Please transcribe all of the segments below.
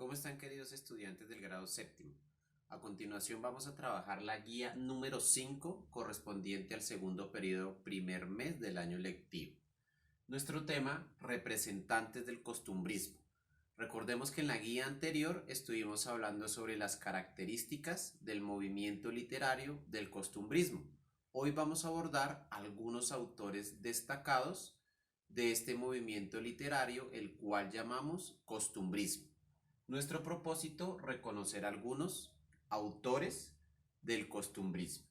¿Cómo están, queridos estudiantes del grado séptimo? A continuación vamos a trabajar la guía número 5 correspondiente al segundo periodo primer mes del año lectivo. Nuestro tema, representantes del costumbrismo. Recordemos que en la guía anterior estuvimos hablando sobre las características del movimiento literario del costumbrismo. Hoy vamos a abordar algunos autores destacados de este movimiento literario, el cual llamamos costumbrismo. Nuestro propósito, reconocer algunos autores del costumbrismo.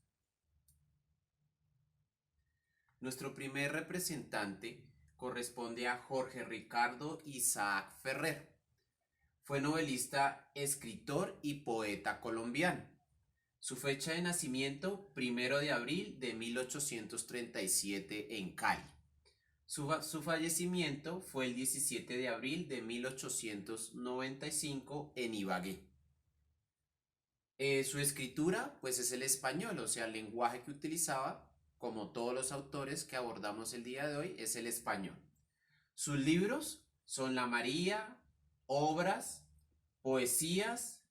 Nuestro primer representante corresponde a Jorge Ricardo Isaac Ferrer. Fue novelista, escritor y poeta colombiano. Su fecha de nacimiento, 1 de abril de 1837 en Cali. Su fallecimiento fue el 17 de abril de 1895 en Ibagué. Su escritura pues es el español, o sea, el lenguaje que utilizaba, como todos los autores que abordamos el día de hoy, es el español. Sus libros son La María, Obras, Poesías,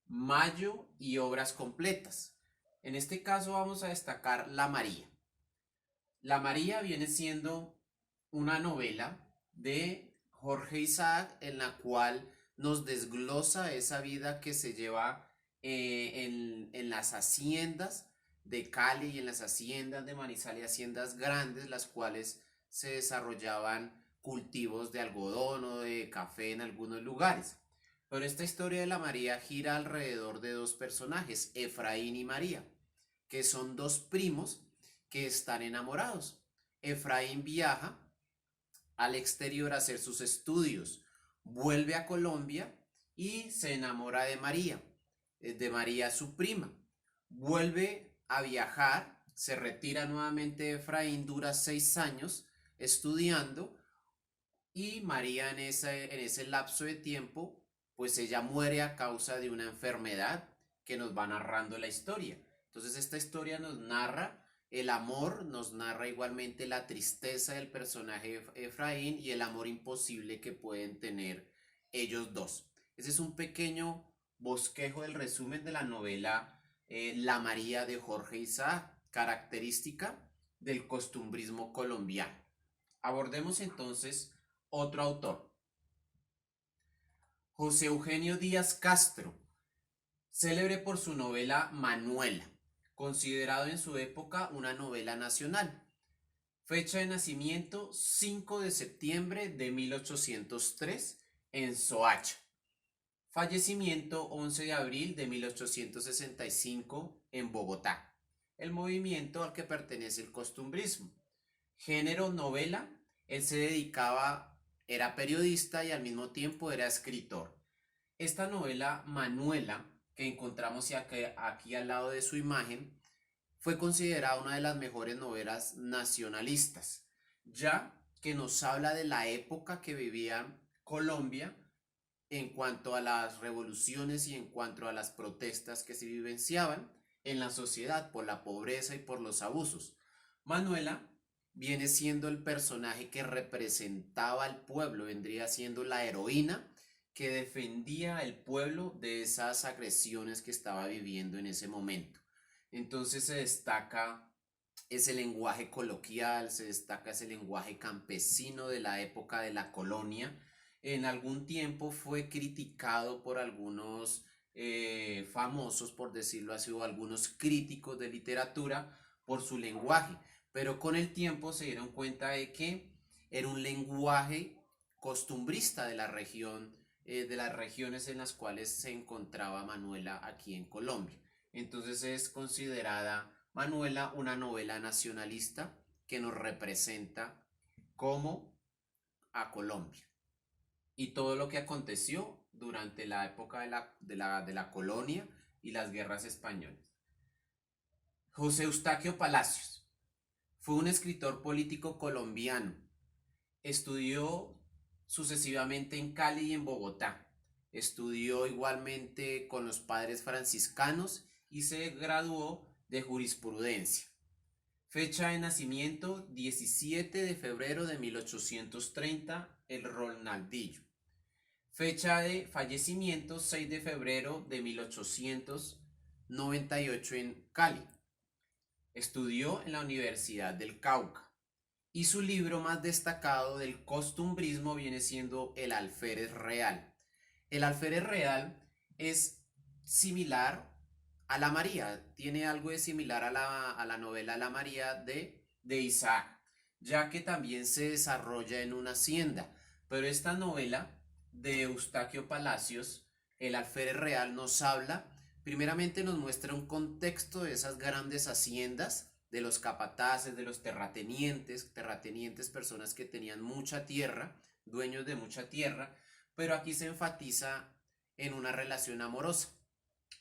Mayo y Obras completas. En este caso vamos a destacar La María. La María viene siendo una novela de Jorge Isaac en la cual nos desglosa esa vida que se lleva en las haciendas de Cali y en las haciendas de Manizales, haciendas grandes, las cuales se desarrollaban cultivos de algodón o de café en algunos lugares. Pero esta historia de la María gira alrededor de dos personajes, Efraín y María, que son dos primos que están enamorados. Efraín viaja al exterior a hacer sus estudios, vuelve a Colombia y se enamora de María su prima. Vuelve a viajar, se retira nuevamente de Efraín, dura 6 años estudiando y María en ese lapso de tiempo, pues ella muere a causa de una enfermedad que nos va narrando la historia. Entonces esta historia nos narra el amor, nos narra igualmente la tristeza del personaje Efraín y el amor imposible que pueden tener ellos dos. Ese es un pequeño bosquejo del resumen de la novela La María de Jorge Isaac, característica del costumbrismo colombiano. Abordemos entonces otro autor. José Eugenio Díaz Castro, célebre por su novela Manuela, considerado en su época una novela nacional. Fecha de nacimiento 5 de septiembre de 1803 en Soacha. Fallecimiento 11 de abril de 1865 en Bogotá. El movimiento al que pertenece el costumbrismo. Género novela, él se dedicaba, era periodista y al mismo tiempo era escritor. Esta novela Manuela, que encontramos aquí al lado de su imagen, fue considerada una de las mejores novelas nacionalistas, ya que nos habla de la época que vivía Colombia en cuanto a las revoluciones y en cuanto a las protestas que se vivenciaban en la sociedad por la pobreza y por los abusos. Manuela viene siendo el personaje que representaba al pueblo, vendría siendo la heroína que defendía al pueblo de esas agresiones que estaba viviendo en ese momento. Entonces se destaca ese lenguaje coloquial, se destaca ese lenguaje campesino de la época de la colonia. En algún tiempo fue criticado por algunos famosos, por decirlo así, o algunos críticos de literatura por su lenguaje, pero con el tiempo se dieron cuenta de que era un lenguaje costumbrista de la región, de las regiones en las cuales se encontraba Manuela aquí en Colombia. Entonces es considerada Manuela una novela nacionalista que nos representa como a Colombia y todo lo que aconteció durante la época de la colonia y las guerras españolas. José Eustaquio Palacios fue un escritor político colombiano. Estudió sucesivamente en Cali y en Bogotá. Estudió igualmente con los padres franciscanos y se graduó de jurisprudencia. Fecha de nacimiento 17 de febrero de 1830, el Ronaldillo. Fecha de fallecimiento 6 de febrero de 1898 en Cali. Estudió en la Universidad del Cauca. Y su libro más destacado del costumbrismo viene siendo El Alférez Real. El Alférez Real es similar a la María, tiene algo de similar a la novela La María de Isaac, ya que también se desarrolla en una hacienda. Pero esta novela de Eustaquio Palacios, El Alférez Real, nos habla, primeramente nos muestra un contexto de esas grandes haciendas, de los capataces, de los terratenientes, personas que tenían mucha tierra, dueños de mucha tierra, pero aquí se enfatiza en una relación amorosa.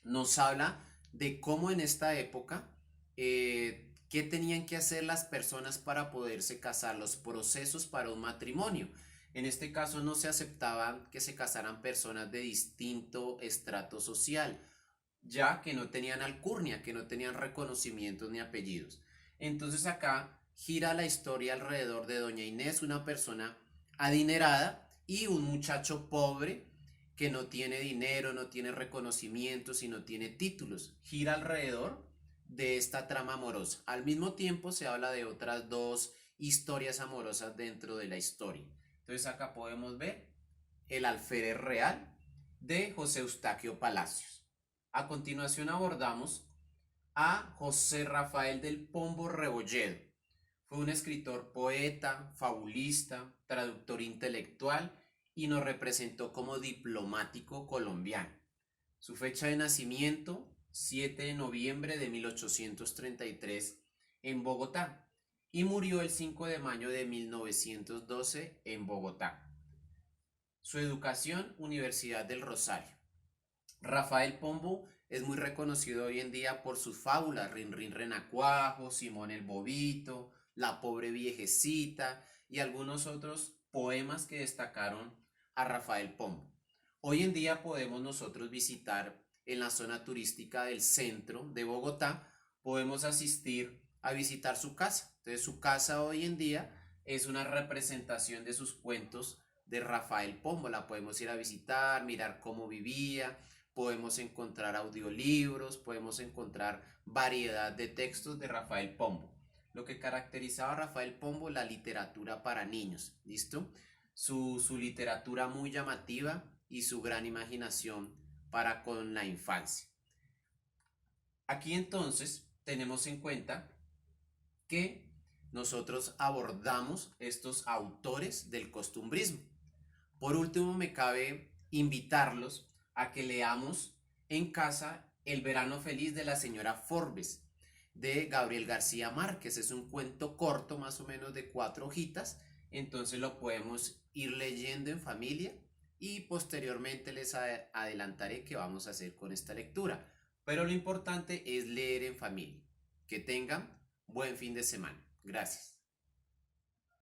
Nos habla de cómo en esta época, qué tenían que hacer las personas para poderse casar, los procesos para un matrimonio. En este caso no se aceptaba que se casaran personas de distinto estrato social, ya que no tenían alcurnia, que no tenían reconocimientos ni apellidos. Entonces acá gira la historia alrededor de doña Inés, una persona adinerada, y un muchacho pobre que no tiene dinero, no tiene reconocimientos y no tiene títulos. Gira alrededor de esta trama amorosa. Al mismo tiempo se habla de otras dos historias amorosas dentro de la historia. Entonces acá podemos ver El Alférez Real de José Eustaquio Palacios. A continuación abordamos a José Rafael del Pombo Rebolledo. Fue un escritor, poeta, fabulista, traductor intelectual y nos representó como diplomático colombiano. Su fecha de nacimiento, 7 de noviembre de 1833 en Bogotá, y murió el 5 de mayo de 1912 en Bogotá. Su educación, Universidad del Rosario. Rafael Pombo es muy reconocido hoy en día por sus fábulas, Rin Rin Renacuajo, Simón el Bobito, La pobre viejecita y algunos otros poemas que destacaron a Rafael Pombo. Hoy en día podemos nosotros visitar en la zona turística del centro de Bogotá, podemos asistir a visitar su casa. Entonces su casa hoy en día es una representación de sus cuentos de Rafael Pombo. La podemos ir a visitar, mirar cómo vivía, podemos encontrar audiolibros, podemos encontrar variedad de textos de Rafael Pombo. Lo que caracterizaba a Rafael Pombo, la literatura para niños, ¿listo? Su literatura muy llamativa y su gran imaginación para con la infancia. Aquí entonces tenemos en cuenta que nosotros abordamos estos autores del costumbrismo. Por último, me cabe invitarlos a que leamos en casa El verano feliz de la señora Forbes, de Gabriel García Márquez. Es un cuento corto, más o menos de 4 hojitas, entonces lo podemos ir leyendo en familia y posteriormente les adelantaré qué vamos a hacer con esta lectura. Pero lo importante es leer en familia. Que tengan buen fin de semana. Gracias.